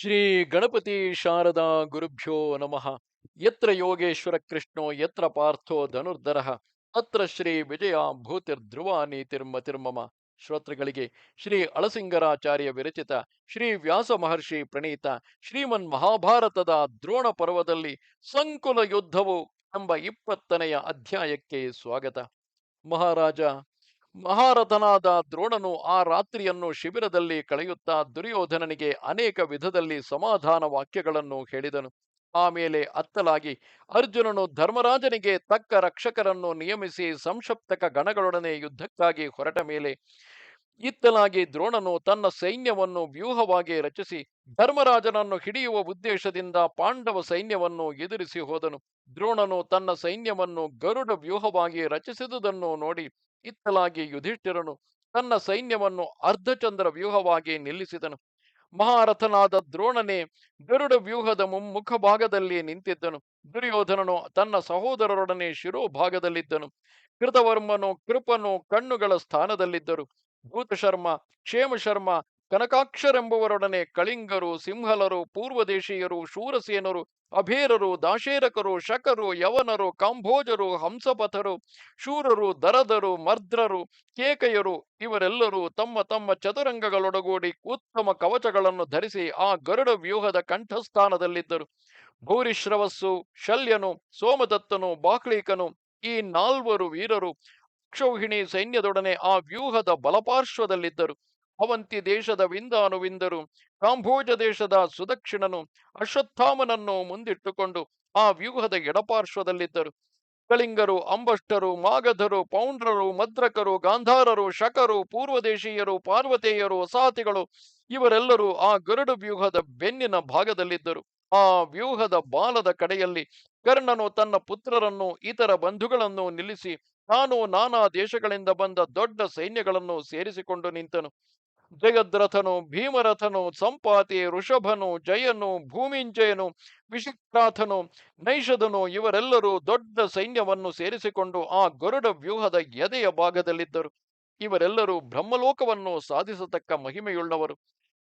ಶ್ರೀ ಗಣಪತಿ ಶಾರದಾ ಗುರುಭ್ಯೋ ನಮಃ. ಯತ್ರ ಯೋಗೇಶ್ವರ ಕೃಷ್ಣೋ ಯತ್ರ ಪಾರ್ಥೋ ಧನುರ್ಧರಃ ಅತ್ರ ಶ್ರೀ ವಿಜಯ ಭೂತಿರ್ಧ್ರುವ ನೀತಿರ್ಮತಿರ್ಮಮ. ಶ್ರೋತೃಗಳಿಗೆ ಶ್ರೀ ಅಳಸಿಂಗರಾಚಾರ್ಯ ವಿರಚಿತ ಶ್ರೀ ವ್ಯಾಸ ಮಹರ್ಷಿ ಪ್ರಣೀತ ಶ್ರೀಮನ್ ಮಹಾಭಾರತದ ದ್ರೋಣ ಪರ್ವದಲ್ಲಿ ಸಂಕುಲ ಯುದ್ಧವು ಎಂಬ 20ನೆಯ ಅಧ್ಯಾಯಕ್ಕೆ ಸ್ವಾಗತ. ಮಹಾರಾಜ ಮಹಾರಥನಾದ ದ್ರೋಣನು ಆ ರಾತ್ರಿಯನ್ನು ಶಿಬಿರದಲ್ಲಿ ಕಳೆಯುತ್ತಾ ದುರ್ಯೋಧನನಿಗೆ ಅನೇಕ ವಿಧದಲ್ಲಿ ಸಮಾಧಾನ ವಾಕ್ಯಗಳನ್ನು ಹೇಳಿದನು. ಆಮೇಲೆ ಅತ್ತಲಾಗಿ ಅರ್ಜುನನು ಧರ್ಮರಾಜನಿಗೆ ತಕ್ಕ ರಕ್ಷಕರನ್ನು ನಿಯಮಿಸಿ ಸಂಶಪ್ತಕ ಗಣಗಳೊಡನೆ ಯುದ್ಧಕ್ಕಾಗಿ ಹೊರಟ ಮೇಲೆ ಇತ್ತಲಾಗಿ ದ್ರೋಣನು ತನ್ನ ಸೈನ್ಯವನ್ನು ವ್ಯೂಹವಾಗಿ ರಚಿಸಿ ಧರ್ಮರಾಜನನ್ನು ಹಿಡಿಯುವ ಉದ್ದೇಶದಿಂದ ಪಾಂಡವ ಸೈನ್ಯವನ್ನು ಎದುರಿಸಿ ಹೋದನು. ದ್ರೋಣನು ತನ್ನ ಸೈನ್ಯವನ್ನು ಗರುಡ ವ್ಯೂಹವಾಗಿ ರಚಿಸಿದುದನ್ನು ನೋಡಿ ಇತ್ತಲಾಗಿ ಯುಧಿಷ್ಠಿರನು ತನ್ನ ಸೈನ್ಯವನ್ನು ಅರ್ಧಚಂದ್ರ ವ್ಯೂಹವಾಗಿ ನಿಲ್ಲಿಸಿದನು. ಮಹಾರಥನಾದ ದ್ರೋಣನೇ ಗರುಡ ವ್ಯೂಹದ ಮುಖ ಭಾಗದಲ್ಲಿ ನಿಂತಿದ್ದನು. ದುರ್ಯೋಧನನು ತನ್ನ ಸಹೋದರರೊಡನೆ ಶಿರೋಭಾಗದಲ್ಲಿದ್ದನು. ಕೃತವರ್ಮನು ಕೃಪನು ಕಣ್ಣುಗಳ ಸ್ಥಾನದಲ್ಲಿದ್ದರು. ಭೂತಶರ್ಮ, ಕ್ಷೇಮಶರ್ಮ, ಕನಕಾಕ್ಷರೆಂಬುವರೊಡನೆ ಕಳಿಂಗರು, ಸಿಂಹಲರು, ಪೂರ್ವದೇಶೀಯರು, ಶೂರಸೇನರು, ಅಭೇರರು, ದಾಶೇರಕರು, ಶಕರು, ಯವನರು, ಕಾಂಭೋಜರು, ಹಂಸಪಥರು, ಶೂರರು, ದರದರು, ಮರ್ದ್ರರು, ಕೇಕಯರು ಇವರೆಲ್ಲರೂ ತಮ್ಮ ತಮ್ಮ ಚತುರಂಗಗಳೊಡಗೂಡಿ ಉತ್ತಮ ಕವಚಗಳನ್ನು ಧರಿಸಿ ಆ ಗರುಡ ವ್ಯೂಹದ ಕಂಠಸ್ಥಾನದಲ್ಲಿದ್ದರು. ಭೂರಿಶ್ರವಸ್ಸು, ಶಲ್ಯನು, ಸೋಮದತ್ತನು, ಬಾಕ್ಲೀಕನು ಈ ನಾಲ್ವರು ವೀರರು ಅಕ್ಷೌಹಿಣಿ ಸೈನ್ಯದೊಡನೆ ಆ ವ್ಯೂಹದ ಬಲಪಾರ್ಶ್ವದಲ್ಲಿದ್ದರು. ಅವಂತಿ ದೇಶದ ವಿಂದಾನುವಿಂದರು, ಕಾಂಭೋಜ ದೇಶದ ಸುದಕ್ಷಿಣನು ಅಶ್ವತ್ಥಾಮನನ್ನು ಮುಂದಿಟ್ಟುಕೊಂಡು ಆ ವ್ಯೂಹದ ಎಡಪಾರ್ಶ್ವದಲ್ಲಿದ್ದರು. ಕಳಿಂಗರು, ಅಂಬಷ್ಟರು, ಮಾಗಧರು, ಪೌಂಡ್ರರು, ಮದ್ರಕರು, ಗಾಂಧಾರರು, ಶಕರು, ಪೂರ್ವದೇಶೀಯರು, ಪಾರ್ವತೇಯರು, ವಸಾತಿಗಳು ಇವರೆಲ್ಲರೂ ಆ ಗರುಡ ವ್ಯೂಹದ ಬೆನ್ನಿನ ಭಾಗದಲ್ಲಿದ್ದರು. ಆ ವ್ಯೂಹದ ಬಾಲದ ಕಡೆಯಲ್ಲಿ ಕರ್ಣನು ತನ್ನ ಪುತ್ರರನ್ನು ಇತರ ಬಂಧುಗಳನ್ನು ನಿಲ್ಲಿಸಿ ತಾನು ನಾನಾ ದೇಶಗಳಿಂದ ಬಂದ ದೊಡ್ಡ ಸೈನ್ಯಗಳನ್ನು ಸೇರಿಸಿಕೊಂಡು ನಿಂತನು. ಜಯದ್ರಥನು, ಭೀಮರಥನು, ಸಂಪಾತಿ, ಋಷಭನು, ಜಯನು, ಭೂಮಿಂಜಯನು, ವಿಷಕ್ರಾಥನು, ನೈಷಧನು ಇವರೆಲ್ಲರೂ ದೊಡ್ಡ ಸೈನ್ಯವನ್ನು ಸೇರಿಸಿಕೊಂಡು ಆ ಗರುಡ ವ್ಯೂಹದ ಎದೆಯ ಭಾಗದಲ್ಲಿದ್ದರು. ಇವರೆಲ್ಲರೂ ಬ್ರಹ್ಮಲೋಕವನ್ನು ಸಾಧಿಸತಕ್ಕ ಮಹಿಮೆಯುಳ್ಳವರು.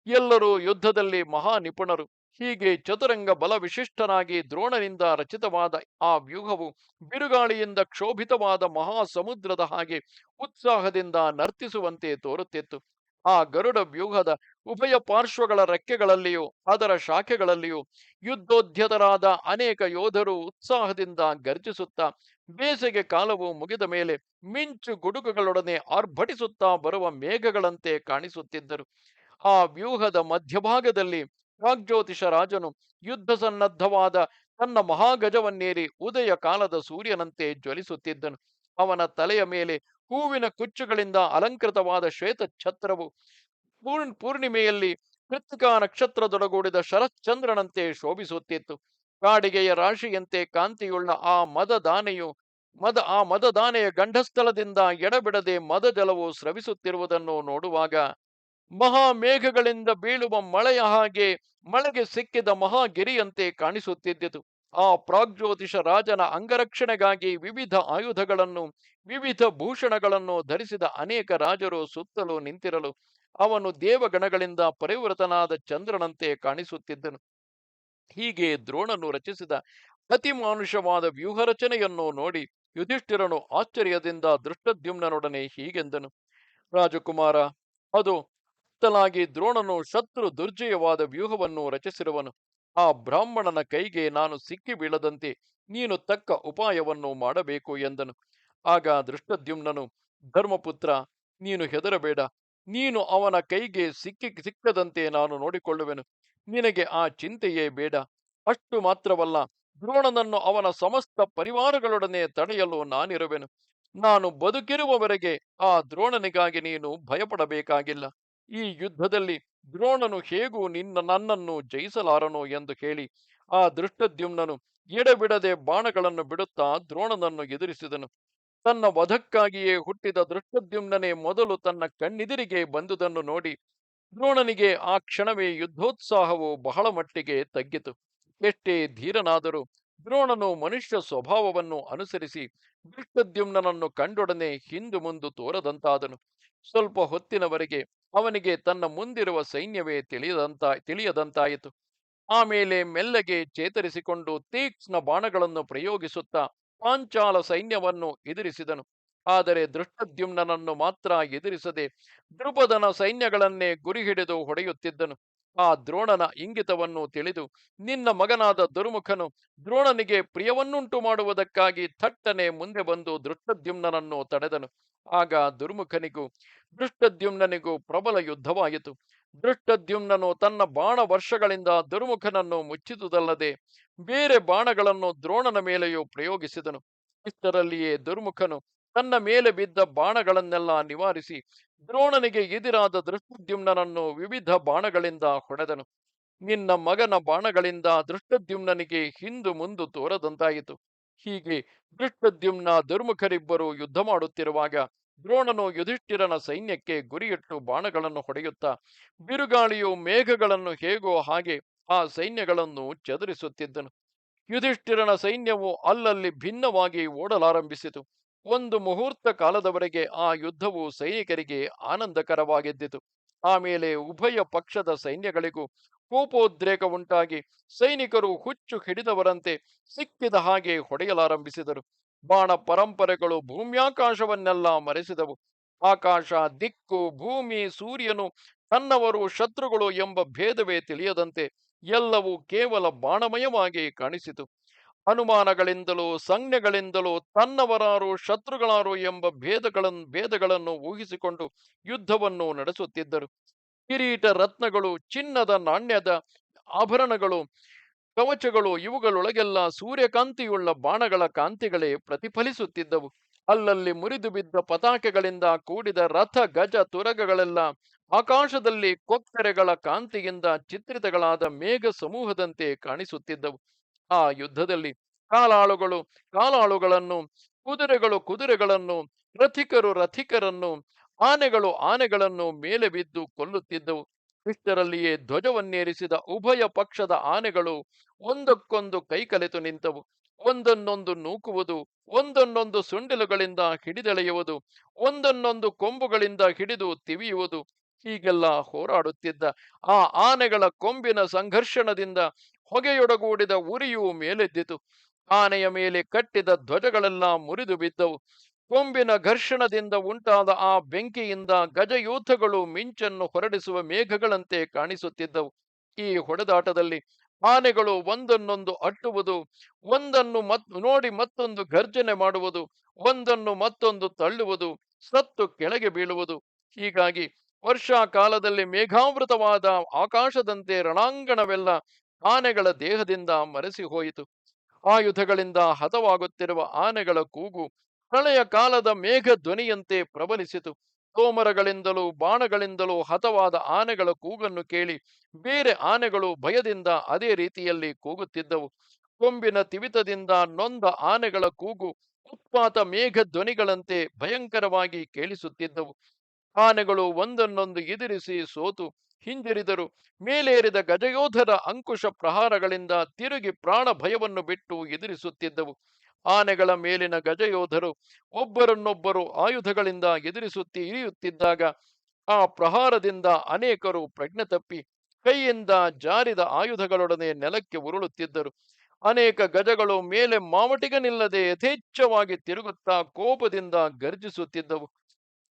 ಎಲ್ಲರೂ ಯುದ್ಧದಲ್ಲಿ ಮಹಾ ನಿಪುಣರು. ಹೀಗೆ ಚತುರಂಗ ಬಲ ವಿಶಿಷ್ಟನಾಗಿ ದ್ರೋಣನಿಂದ ರಚಿತವಾದ ಆ ವ್ಯೂಹವು ಬಿರುಗಾಳಿಯಿಂದ ಕ್ಷೋಭಿತವಾದ ಮಹಾ ಸಮುದ್ರದ ಹಾಗೆ ಉತ್ಸಾಹದಿಂದ ನರ್ತಿಸುವಂತೆ ತೋರುತ್ತಿತ್ತು. ಆ ಗರುಡ ವ್ಯೂಹದ ಉಭಯ ಪಾರ್ಶ್ವಗಳ ರೆಕ್ಕೆಗಳಲ್ಲಿಯೂ ಅದರ ಶಾಖೆಗಳಲ್ಲಿಯೂ ಯುದ್ಧೋದ್ಯತರಾದ ಅನೇಕ ಯೋಧರು ಉತ್ಸಾಹದಿಂದ ಗರ್ಜಿಸುತ್ತಾ ಬೇಸಿಗೆ ಕಾಲವು ಮುಗಿದ ಮೇಲೆ ಮಿಂಚು ಗುಡುಗುಗಳೊಡನೆ ಆರ್ಭಟಿಸುತ್ತಾ ಬರುವ ಮೇಘಗಳಂತೆ ಕಾಣಿಸುತ್ತಿದ್ದರು. ಆ ವ್ಯೂಹದ ಮಧ್ಯಭಾಗದಲ್ಲಿ ಪ್ರಾಗ್ಜ್ಯೋತಿಷ ರಾಜನು ಯುದ್ಧ ಸನ್ನದ್ಧವಾದ ತನ್ನ ಮಹಾಗಜವನ್ನೇರಿ ಉದಯ ಕಾಲದ ಸೂರ್ಯನಂತೆ ಜ್ವಲಿಸುತ್ತಿದ್ದನು. ಅವನ ತಲೆಯ ಮೇಲೆ ಹೂವಿನ ಕುಚ್ಚುಗಳಿಂದ ಅಲಂಕೃತವಾದ ಶ್ವೇತ ಛತ್ರವು ಪೂರ್ಣಿಮೆಯಲ್ಲಿ ಕೃತ್ತಿಕಾ ನಕ್ಷತ್ರದೊಡಗೂಡಿದ ಶರಶ್ಚಂದ್ರನಂತೆ ಶೋಭಿಸುತ್ತಿತ್ತು. ಕಾಡಿಗೆಯ ರಾಶಿಯಂತೆ ಕಾಂತಿಯುಳ್ಳ ಆ ಮದದಾನೆಯ ಗಂಡಸ್ಥಳದಿಂದ ಎಡಬಿಡದೆ ಮದ ಜಲವು ಸ್ರವಿಸುತ್ತಿರುವುದನ್ನು ನೋಡುವಾಗ ಮಹಾಮೇಘಗಳಿಂದ ಬೀಳುವ ಮಳೆಯ ಹಾಗೆ ಮಳೆಗೆ ಸಿಕ್ಕಿದ ಮಹಾಗಿರಿಯಂತೆ ಕಾಣಿಸುತ್ತಿದ್ದಿತು. ಆ ಪ್ರಾಗ್ಜ್ಯೋತಿಷ ರಾಜನ ಅಂಗರಕ್ಷಣೆಗಾಗಿ ವಿವಿಧ ಆಯುಧಗಳನ್ನು ವಿವಿಧ ಭೂಷಣಗಳನ್ನು ಧರಿಸಿದ ಅನೇಕ ರಾಜರು ಸುತ್ತಲೂ ನಿಂತಿರಲು ಅವನು ದೇವಗಣಗಳಿಂದ ಪರಿವೃತನಾದ ಚಂದ್ರನಂತೆ ಕಾಣಿಸುತ್ತಿದ್ದನು. ಹೀಗೆ ದ್ರೋಣನು ರಚಿಸಿದ ಅತಿಮಾನುಷವಾದ ವ್ಯೂಹರಚನೆಯನ್ನು ನೋಡಿ ಯುಧಿಷ್ಠಿರನು ಆಶ್ಚರ್ಯದಿಂದ ದೃಷ್ಟದ್ಯುಮ್ನನೊಡನೆ ಹೀಗೆಂದನು. ರಾಜಕುಮಾರ, ಅದು ಲಾಗಿ ದ್ರೋಣನು ಶತ್ರು ದುರ್ಜಯವಾದ ವ್ಯೂಹವನ್ನು ರಚಿಸಿರುವನು. ಆ ಬ್ರಾಹ್ಮಣನ ಕೈಗೆ ನಾನು ಸಿಕ್ಕಿ ಬೀಳದಂತೆ ನೀನು ತಕ್ಕ ಉಪಾಯವನ್ನು ಮಾಡಬೇಕು ಎಂದನು. ಆಗ ದೃಷ್ಟದ್ಯುಮ್ನನು, ಧರ್ಮಪುತ್ರ, ನೀನು ಹೆದರಬೇಡ. ನೀನು ಅವನ ಕೈಗೆ ಸಿಕ್ಕದಂತೆ ನಾನು ನೋಡಿಕೊಳ್ಳುವೆನು. ನಿನಗೆ ಆ ಚಿಂತೆಯೇ ಬೇಡ. ಅಷ್ಟು ಮಾತ್ರವಲ್ಲ, ದ್ರೋಣನನ್ನು ಅವನ ಸಮಸ್ತ ಪರಿವಾರಗಳೊಡನೆ ತಡೆಯಲು ನಾನಿರುವೆನು. ನಾನು ಬದುಕಿರುವವರೆಗೆ ಆ ದ್ರೋಣನಿಗಾಗಿ ನೀನು ಭಯಪಡಬೇಕಾಗಿಲ್ಲ. ಈ ಯುದ್ಧದಲ್ಲಿ ದ್ರೋಣನು ಹೇಗೂ ನನ್ನನ್ನು ಜಯಿಸಲಾರನು ಎಂದು ಹೇಳಿ ಆ ದೃಷ್ಟದ್ಯುಮ್ನನು ಎಡೆಬಿಡದೆ ಬಾಣಗಳನ್ನು ಬಿಡುತ್ತಾ ದ್ರೋಣನನ್ನು ಎದುರಿಸಿದನು. ತನ್ನ ವಧಕ್ಕಾಗಿಯೇ ಹುಟ್ಟಿದ ದೃಷ್ಟದ್ಯುಮ್ನನೇ ಮೊದಲು ತನ್ನ ಕಣ್ಣೆದಿರಿಗೆ ಬಂದುದನ್ನು ನೋಡಿ ದ್ರೋಣನಿಗೆ ಆ ಕ್ಷಣವೇ ಯುದ್ಧೋತ್ಸಾಹವು ಬಹಳ ಮಟ್ಟಿಗೆ ತಗ್ಗಿತು. ಎಷ್ಟೇ ಧೀರನಾದರೂ ದ್ರೋಣನು ಮನುಷ್ಯ ಸ್ವಭಾವವನ್ನು ಅನುಸರಿಸಿ ದೃಷ್ಟದ್ಯುಮ್ನನನ್ನು ಕಂಡೊಡನೆ ಹಿಂದು ಮುಂದು ತೋರದಂತಾದನು. ಸ್ವಲ್ಪ ಹೊತ್ತಿನವರೆಗೆ ಅವನಿಗೆ ತನ್ನ ಮುಂದಿರುವ ಸೈನ್ಯವೇ ತಿಳಿಯದಂತಾಯಿತು. ಆಮೇಲೆ ಮೆಲ್ಲಗೆ ಚೇತರಿಸಿಕೊಂಡು ತೀಕ್ಷ್ಣ ಬಾಣಗಳನ್ನು ಪ್ರಯೋಗಿಸುತ್ತಾ ಪಾಂಚಾಲ ಸೈನ್ಯವನ್ನು ಎದುರಿಸಿದನು. ಆದರೆ ದೃಷ್ಟದ್ಯುಮ್ನನನ್ನು ಮಾತ್ರ ಎದುರಿಸದೆ ದೃಪದನ ಸೈನ್ಯಗಳನ್ನೇ ಗುರಿಹಿಡಿದು ಹೊಡೆಯುತ್ತಿದ್ದನು. ಆ ದ್ರೋಣನ ಇಂಗಿತವನ್ನು ತಿಳಿದು ನಿನ್ನ ಮಗನಾದ ದುರ್ಮುಖನು ದ್ರೋಣನಿಗೆ ಪ್ರಿಯವನ್ನುಂಟು ಮಾಡುವುದಕ್ಕಾಗಿ ಥಟ್ಟನೆ ಮುಂದೆ ಬಂದು ದೃಷ್ಟದ್ಯುಮ್ನನನ್ನು ತಡೆದನು. ಆಗ ದುರ್ಮುಖನಿಗೂ ದೃಷ್ಟದ್ಯುಮ್ನನಿಗೂ ಪ್ರಬಲ ಯುದ್ಧವಾಯಿತು. ದೃಷ್ಟದ್ಯುಮ್ನನು ತನ್ನ ಬಾಣ ವರ್ಷಗಳಿಂದ ದುರ್ಮುಖನನ್ನು ಮುಚ್ಚಿದುದಲ್ಲದೆ ಬೇರೆ ಬಾಣಗಳನ್ನು ದ್ರೋಣನ ಮೇಲೆಯೂ ಪ್ರಯೋಗಿಸಿದನು. ಇಷ್ಟರಲ್ಲಿಯೇ ದುರ್ಮುಖನು ತನ್ನ ಮೇಲೆ ಬಿದ್ದ ಬಾಣಗಳನ್ನೆಲ್ಲ ನಿವಾರಿಸಿ ದ್ರೋಣನಿಗೆ ಎದಿರಾದ ದೃಷ್ಟದ್ಯುಮ್ನನನ್ನು ವಿವಿಧ ಬಾಣಗಳಿಂದ ಹೊಡೆದನು. ನಿನ್ನ ಮಗನ ಬಾಣಗಳಿಂದ ದೃಷ್ಟದ್ಯುಮ್ನನಿಗೆ ಹಿಂದು ಮುಂದು ತೋರದಂತಾಯಿತು. ಹೀಗೆ ದೃಷ್ಟದ್ಯುಮ್ನ ದುರ್ಮುಖರಿಬ್ಬರು ಯುದ್ಧ ಮಾಡುತ್ತಿರುವಾಗ ದ್ರೋಣನು ಯುಧಿಷ್ಠಿರನ ಸೈನ್ಯಕ್ಕೆ ಗುರಿಯಿಟ್ಟು ಬಾಣಗಳನ್ನು ಹೊಡೆಯುತ್ತಾ ಬಿರುಗಾಳಿಯು ಮೇಘಗಳನ್ನು ಹೇಗೋ ಹಾಗೆ ಆ ಸೈನ್ಯಗಳನ್ನು ಚದುರಿಸುತ್ತಿದ್ದನು. ಯುಧಿಷ್ಠಿರನ ಸೈನ್ಯವು ಅಲ್ಲಲ್ಲಿ ಭಿನ್ನವಾಗಿ ಓಡಲಾರಂಭಿಸಿತು. ಒಂದು ಮುಹೂರ್ತ ಕಾಲದವರೆಗೆ ಆ ಯುದ್ಧವು ಸೈನಿಕರಿಗೆ ಆನಂದಕರವಾಗಿದ್ದಿತು. ಆಮೇಲೆ ಉಭಯ ಪಕ್ಷದ ಸೈನ್ಯಗಳಿಗೂ ಕೋಪೋದ್ರೇಕ ಉಂಟಾಗಿ ಸೈನಿಕರು ಹುಚ್ಚು ಹಿಡಿದವರಂತೆ ಸಿಕ್ಕಿದ ಹಾಗೆ ಹೊಡೆಯಲಾರಂಭಿಸಿದರು. ಬಾಣ ಪರಂಪರೆಗಳು ಭೂಮ್ಯಾಕಾಶವನ್ನೆಲ್ಲ ಮರೆಸಿದವು. ಆಕಾಶ, ದಿಕ್ಕು, ಭೂಮಿ, ಸೂರ್ಯನು ತನ್ನವರು ಶತ್ರುಗಳು ಎಂಬ ಭೇದವೇ ತಿಳಿಯದಂತೆ ಎಲ್ಲವೂ ಕೇವಲ ಬಾಣಮಯವಾಗಿ ಕಾಣಿಸಿತು. ಅನುಮಾನಗಳಿಂದಲೂ ಸಂಜ್ಞೆಗಳಿಂದಲೂ ತನ್ನವರಾರು ಶತ್ರುಗಳಾರು ಎಂಬ ಭೇದಗಳನ್ನು ಊಹಿಸಿಕೊಂಡು ಯುದ್ಧವನ್ನು ನಡೆಸುತ್ತಿದ್ದರು. ಕಿರೀಟ ರತ್ನಗಳು, ಚಿನ್ನದ ನಾಣ್ಯದ ಆಭರಣಗಳು, ಕವಚಗಳು ಇವುಗಳೊಳಗೆಲ್ಲ ಸೂರ್ಯಕಾಂತಿಯುಳ್ಳ ಬಾಣಗಳ ಕಾಂತಿಗಳೇ ಪ್ರತಿಫಲಿಸುತ್ತಿದ್ದವು. ಅಲ್ಲಲ್ಲಿ ಮುರಿದು ಬಿದ್ದ ಪತಾಕೆಗಳಿಂದ ಕೂಡಿದ ರಥ ಗಜ ತುರಗಗಳೆಲ್ಲ ಆಕಾಶದಲ್ಲಿ ಕೊಕ್ಕರೆಗಳ ಕಾಂತಿಯಿಂದ ಚಿತ್ರಿತಗಳಾದ ಮೇಘ ಸಮೂಹದಂತೆ ಕಾಣಿಸುತ್ತಿದ್ದವು. ಆ ಯುದ್ಧದಲ್ಲಿ ಕಾಲಾಳುಗಳು ಕಾಲಾಳುಗಳನ್ನು, ಕುದುರೆಗಳು ಕುದುರೆಗಳನ್ನು, ರಥಿಕರನ್ನು, ಆನೆಗಳು ಆನೆಗಳನ್ನು ಮೇಲೆ ಬಿದ್ದು ಕೊಲ್ಲುತ್ತಿದ್ದವು. ಇಷ್ಟರಲ್ಲಿಯೇ ಧ್ವಜವನ್ನೇರಿಸಿದ ಉಭಯ ಪಕ್ಷದ ಆನೆಗಳು ಒಂದಕ್ಕೊಂದು ಕೈಕಲೆತು ನಿಂತವು. ಒಂದನ್ನೊಂದು ನೂಕುವುದು, ಒಂದನ್ನೊಂದು ಸುಂಡಿಲುಗಳಿಂದ ಹಿಡಿದೆಳೆಯುವುದು, ಒಂದನ್ನೊಂದು ಕೊಂಬುಗಳಿಂದ ಹಿಡಿದು ತಿವಿಯುವುದು, ಹೀಗೆಲ್ಲ ಹೋರಾಡುತ್ತಿದ್ದ ಆ ಆನೆಗಳ ಕೊಂಬಿನ ಸಂಘರ್ಷಣದಿಂದ ಹೊಗೆಯೊಡಗೂಡಿದ ಉರಿಯು ಮೇಲೆದ್ದಿತು. ಆನೆಯ ಮೇಲೆ ಕಟ್ಟಿದ ಧ್ವಜಗಳೆಲ್ಲ ಮುರಿದು ಬಿದ್ದವು. ಕೊಂಬಿನ ಘರ್ಷಣದಿಂದ ಉಂಟಾದ ಆ ಬೆಂಕಿಯಿಂದ ಗಜಯೂಥಗಳು ಮಿಂಚನ್ನು ಹೊರಡಿಸುವ ಮೇಘಗಳಂತೆ ಕಾಣಿಸುತ್ತಿದ್ದವು. ಈ ಹೊಡೆದಾಟದಲ್ಲಿ ಆನೆಗಳು ಒಂದನ್ನೊಂದು ಅಟ್ಟುವುದು, ಒಂದನ್ನು ನೋಡಿ ಮತ್ತೊಂದು ಗರ್ಜನೆ ಮಾಡುವುದು, ಒಂದನ್ನು ಮತ್ತೊಂದು ತಳ್ಳುವುದು, ಸತ್ತು ಕೆಳಗೆ ಬೀಳುವುದು. ಹೀಗಾಗಿ ವರ್ಷಾಕಾಲದಲ್ಲಿ ಮೇಘಾವೃತವಾದ ಆಕಾಶದಂತೆ ರಣಾಂಗಣವೆಲ್ಲ ಆನೆಗಳ ದೇಹದಿಂದ ಮರೆಸಿ ಹೋಯಿತು. ಆಯುಧಗಳಿಂದ ಹತವಾಗುತ್ತಿರುವ ಆನೆಗಳ ಕೂಗು ಪ್ರಳಯ ಕಾಲದ ಮೇಘ ಧ್ವನಿಯಂತೆ ಪ್ರಬಲಿಸಿತು. ತೋಮರಗಳಿಂದಲೂ ಬಾಣಗಳಿಂದಲೂ ಹತವಾದ ಆನೆಗಳ ಕೂಗನ್ನು ಕೇಳಿ ಬೇರೆ ಆನೆಗಳು ಭಯದಿಂದ ಅದೇ ರೀತಿಯಲ್ಲಿ ಕೂಗುತ್ತಿದ್ದವು. ಕೊಂಬಿನ ತಿವಿತದಿಂದ ನೊಂದ ಆನೆಗಳ ಕೂಗು ಉತ್ಪಾತ ಮೇಘ ಧ್ವನಿಗಳಂತೆ ಭಯಂಕರವಾಗಿ ಕೇಳಿಸುತ್ತಿದ್ದವು. ಆನೆಗಳು ಒಂದನ್ನೊಂದು ಎದುರಿಸಿ ಸೋತು ಹಿಂಜರಿದರು. ಮೇಲೇರಿದ ಗಜಯೋಧರ ಅಂಕುಶ ಪ್ರಹಾರಗಳಿಂದ ತಿರುಗಿ ಪ್ರಾಣ ಭಯವನ್ನು ಬಿಟ್ಟು ಎದುರಿಸುತ್ತಿದ್ದವು. ಆನೆಗಳ ಮೇಲಿನ ಗಜಯೋಧರು ಒಬ್ಬರನ್ನೊಬ್ಬರು ಆಯುಧಗಳಿಂದ ಎದುರಿಸುತ್ತಿ ಇಳಿಯುತ್ತಿದ್ದಾಗ ಆ ಪ್ರಹಾರದಿಂದ ಅನೇಕರು ಪ್ರಜ್ಞೆ ತಪ್ಪಿ ಕೈಯಿಂದ ಜಾರಿದ ಆಯುಧಗಳೊಡನೆ ನೆಲಕ್ಕೆ ಉರುಳುತ್ತಿದ್ದರು. ಅನೇಕ ಗಜಗಳು ಮೇಲೆ ಮಾವಟಿಗನಿಲ್ಲದೆ ಯಥೇಚ್ಛವಾಗಿ ತಿರುಗುತ್ತಾ ಕೋಪದಿಂದ ಗರ್ಜಿಸುತ್ತಿದ್ದವು.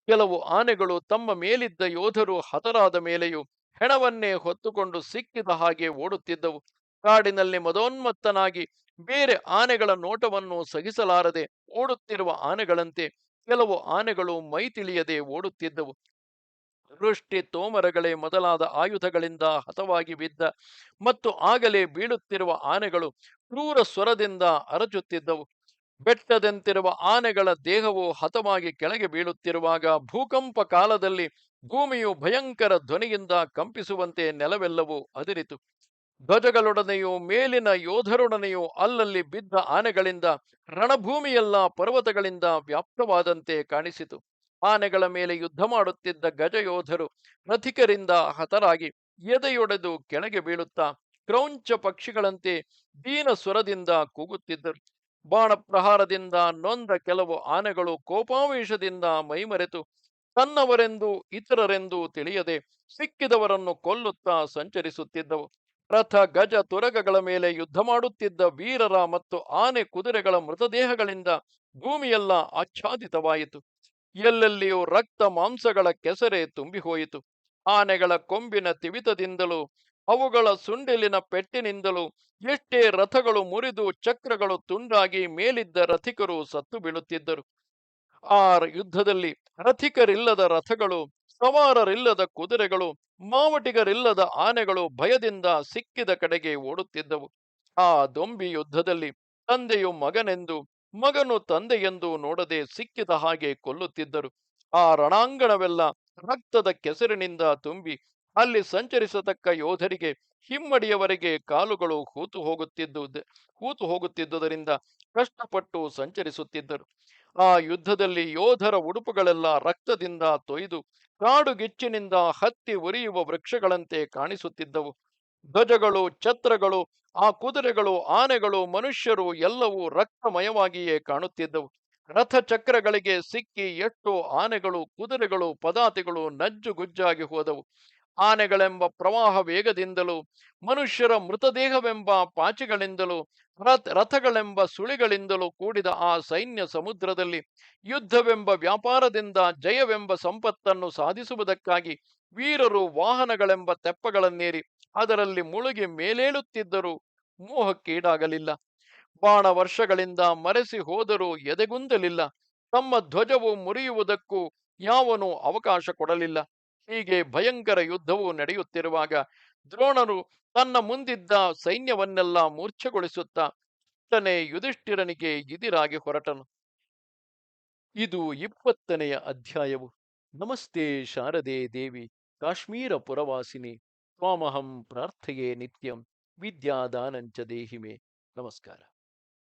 ಕೆಲವು ಆನೆಗಳು ತಮ್ಮ ಮೇಲಿದ್ದ ಯೋಧರು ಹತರಾದ ಮೇಲೆಯೂ ಹೆಣವನ್ನೇ ಹೊತ್ತುಕೊಂಡು ಸಿಕ್ಕಿದ ಹಾಗೆ ಓಡುತ್ತಿದ್ದವು. ಕಾಡಿನಲ್ಲಿ ಮದೋನ್ಮತ್ತನಾಗಿ ಬೇರೆ ಆನೆಗಳ ನೋಟವನ್ನು ಸಹಿಸಲಾರದೆ ಓಡುತ್ತಿರುವ ಆನೆಗಳಂತೆ ಕೆಲವು ಆನೆಗಳು ಮೈ ತಿಳಿಯದೆ ಓಡುತ್ತಿದ್ದವು. ವೃಷ್ಟಿ ತೋಮರಗಳೇ ಮೊದಲಾದ ಆಯುಧಗಳಿಂದ ಹತವಾಗಿ ಬಿದ್ದ ಮತ್ತು ಆಗಲೇ ಬೀಳುತ್ತಿರುವ ಆನೆಗಳು ಕ್ರೂರ ಸ್ವರದಿಂದ ಅರಚುತ್ತಿದ್ದವು. ಬೆಟ್ಟದಂತಿರುವ ಆನೆಗಳ ದೇಹವು ಹತವಾಗಿ ಕೆಳಗೆ ಬೀಳುತ್ತಿರುವಾಗ ಭೂಕಂಪ ಕಾಲದಲ್ಲಿ ಭೂಮಿಯು ಭಯಂಕರ ಧ್ವನಿಯಿಂದ ಕಂಪಿಸುವಂತೆ ನೆಲವೆಲ್ಲವೂ ಅದಿರಿತು. ಧ್ವಜಗಳೊಡನೆಯೂ ಮೇಲಿನ ಯೋಧರೊಡನೆಯೂ ಅಲ್ಲಲ್ಲಿ ಬಿದ್ದ ಆನೆಗಳಿಂದ ರಣಭೂಮಿಯೆಲ್ಲ ಪರ್ವತಗಳಿಂದ ವ್ಯಾಪ್ತವಾದಂತೆ ಕಾಣಿಸಿತು. ಆನೆಗಳ ಮೇಲೆ ಯುದ್ಧ ಮಾಡುತ್ತಿದ್ದ ಗಜಯೋಧರು ರಥಿಕರಿಂದ ಹತರಾಗಿ ಎದೆಯೊಡೆದು ಕೆಳಗೆ ಬೀಳುತ್ತಾ ಕ್ರೌಂಚ ಪಕ್ಷಿಗಳಂತೆ ದೀನ ಸ್ವರದಿಂದ ಕೂಗುತ್ತಿದ್ದರು. ಬಾಣ ಪ್ರಹಾರದಿಂದ ನೊಂದ ಕೆಲವು ಆನೆಗಳು ಕೋಪಾವೇಶದಿಂದ ಮೈಮರೆತು ತನ್ನವರೆಂದು ಇತರರೆಂದು ತಿಳಿಯದೆ ಸಿಕ್ಕಿದವರನ್ನು ಕೊಲ್ಲುತ್ತಾ ಸಂಚರಿಸುತ್ತಿದ್ದವು. ರಥ ಗಜ ತುರಗಗಳ ಮೇಲೆ ಯುದ್ಧ ಮಾಡುತ್ತಿದ್ದ ವೀರರ ಮತ್ತು ಆನೆ ಕುದುರೆಗಳ ಮೃತದೇಹಗಳಿಂದ ಭೂಮಿಯೆಲ್ಲ ಆಚ್ಛಾದಿತವಾಯಿತು. ಎಲ್ಲೆಲ್ಲಿಯೂ ರಕ್ತ ಮಾಂಸಗಳ ಕೆಸರೆ ತುಂಬಿ ಹೋಯಿತು. ಆನೆಗಳ ಕೊಂಬಿನ ತಿವಿತದಿಂದಲೂ ಅವುಗಳ ಸುಂಡಿಲಿನ ಪೆಟ್ಟಿನಿಂದಲೂ ಎಷ್ಟೇ ರಥಗಳು ಮುರಿದು ಚಕ್ರಗಳು ತುಂಡಾಗಿ ಮೇಲಿದ್ದ ರಥಿಕರು ಸತ್ತು ಬೀಳುತ್ತಿದ್ದರು. ಆ ಯುದ್ಧದಲ್ಲಿ ರಥಿಕರಿಲ್ಲದ ರಥಗಳು, ಸವಾರರಿಲ್ಲದ ಕುದುರೆಗಳು, ಮಾವಟಿಗರಿಲ್ಲದ ಆನೆಗಳು ಭಯದಿಂದ ಸಿಕ್ಕಿದ ಕಡೆಗೆ ಓಡುತ್ತಿದ್ದವು. ಆ ದೊಂಬಿ ಯುದ್ಧದಲ್ಲಿ ತಂದೆಯು ಮಗನೆಂದು, ಮಗನು ತಂದೆಯೆಂದು ನೋಡದೆ ಸಿಕ್ಕಿದ ಹಾಗೆ ಕೊಲ್ಲುತ್ತಿದ್ದರು. ಆ ರಣಾಂಗಣವೆಲ್ಲ ರಕ್ತದ ಕೆಸರಿನಿಂದ ತುಂಬಿ ಅಲ್ಲಿ ಸಂಚರಿಸತಕ್ಕ ಯೋಧರಿಗೆ ಹಿಮ್ಮಡಿಯವರೆಗೆ ಕಾಲುಗಳು ಹೂತು ಹೋಗುತ್ತಿದ್ದುದರಿಂದ ಕಷ್ಟಪಟ್ಟು ಸಂಚರಿಸುತ್ತಿದ್ದರು. ಆ ಯುದ್ಧದಲ್ಲಿ ಯೋಧರ ಉಡುಪುಗಳೆಲ್ಲ ರಕ್ತದಿಂದ ತೊಯ್ದು ಕಾಡುಗಿಚ್ಚಿನಿಂದ ಹತ್ತಿ ಉರಿಯುವ ವೃಕ್ಷಗಳಂತೆ ಕಾಣಿಸುತ್ತಿದ್ದವು. ಧ್ವಜಗಳು, ಛತ್ರಗಳು, ಆ ಕುದುರೆಗಳು, ಆನೆಗಳು, ಮನುಷ್ಯರು ಎಲ್ಲವೂ ರಕ್ತಮಯವಾಗಿಯೇ ಕಾಣುತ್ತಿದ್ದವು. ರಥಚಕ್ರಗಳಿಗೆ ಸಿಕ್ಕಿ ಎಷ್ಟೋ ಆನೆಗಳು, ಕುದುರೆಗಳು, ಪದಾತಿಗಳು ನಜ್ಜುಗುಜ್ಜಾಗಿ ಹೋದವು. ಆನೆಗಳೆಂಬ ಪ್ರವಾಹ ವೇಗದಿಂದಲೂ ಮನುಷ್ಯರ ಮೃತದೇಹವೆಂಬ ಪಾಚಿಗಳಿಂದಲೂ ರಥಗಳೆಂಬ ಸುಳಿಗಳಿಂದಲೂ ಕೂಡಿದ ಆ ಸೈನ್ಯ ಸಮುದ್ರದಲ್ಲಿ ಯುದ್ಧವೆಂಬ ವ್ಯಾಪಾರದಿಂದ ಜಯವೆಂಬ ಸಂಪತ್ತನ್ನು ಸಾಧಿಸುವುದಕ್ಕಾಗಿ ವೀರರು ವಾಹನಗಳೆಂಬ ತೆಪ್ಪಗಳನ್ನೇರಿ ಅದರಲ್ಲಿ ಮುಳುಗಿ ಮೇಲೇಳುತ್ತಿದ್ದರೂ ಮೋಹಕ್ಕೀಡಾಗಲಿಲ್ಲ. ಬಾಣ ವರ್ಷಗಳಿಂದ ಮರೆಸಿ ಹೋದರೂ ಎದೆಗುಂದಲಿಲ್ಲ. ತಮ್ಮ ಧ್ವಜವು ಮುರಿಯುವುದಕ್ಕೂ ಯಾವನೂ ಅವಕಾಶ ಕೊಡಲಿಲ್ಲ. ಹೀಗೆ ಭಯಂಕರ ಯುದ್ಧವು ನಡೆಯುತ್ತಿರುವಾಗ ದ್ರೋಣರು ತನ್ನ ಮುಂದಿದ್ದ ಸೈನ್ಯವನ್ನೆಲ್ಲ ಮೂರ್ಛೆಗೊಳಿಸುತ್ತಾ ಯುಧಿಷ್ಠಿರನಿಗೆ ಎದಿರಾಗಿ ಹೊರಟನು. ಇದು 20ನೆಯ ಅಧ್ಯಾಯವು. ನಮಸ್ತೆ ಶಾರದೆ ದೇವಿ, ಕಾಶ್ಮೀರ ಪುರವಾಸಿನಿ, ತ್ವಾಮಹಂ ಪ್ರಾರ್ಥೆಯೇ ನಿತ್ಯಂ, ವಿದ್ಯಾದಾನಂಚ ದೇಹಿಮೆ. ನಮಸ್ಕಾರ.